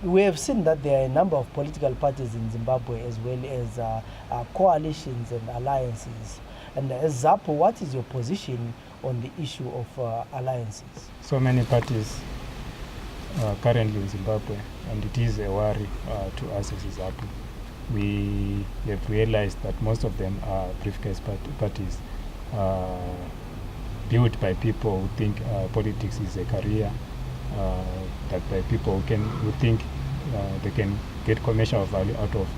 We have seen that there are a number of political parties in Zimbabwe, as well as coalitions and alliances. And as ZAPU, what is your position on the issue of alliances? So many parties currently in Zimbabwe, and it is a worry to us as ZAPU. We have realized that most of them are briefcase parties built by people who think politics is a career, that by people who think they can get commercial value out of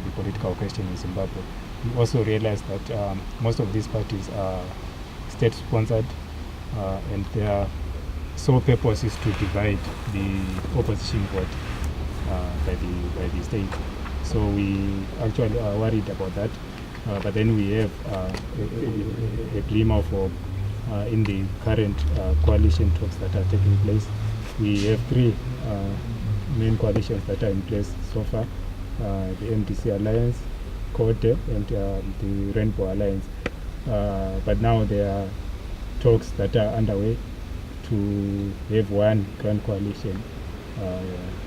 the political question in Zimbabwe. We also realize that most of these parties are state-sponsored, and their sole purpose is to divide the opposition vote by the state. So we actually are worried about that. But then we have a glimmer of hope in the current coalition talks that are taking place. We have three main coalitions that are in place so far: the MDC Alliance, CODE, and the Rainbow Alliance. But now there are talks that are underway to have one grand coalition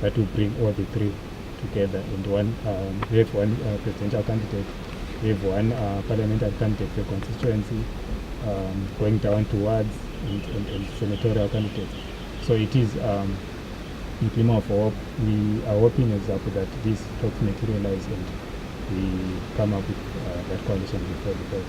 that will bring all the three together, and we have one presidential candidate, we have one parliamentary candidate for constituency, going down to wards and senatorial candidates. So it is a glimmer of hope. We are hoping as ZAPU that these talks materialize and we come up with that coalition before the vote.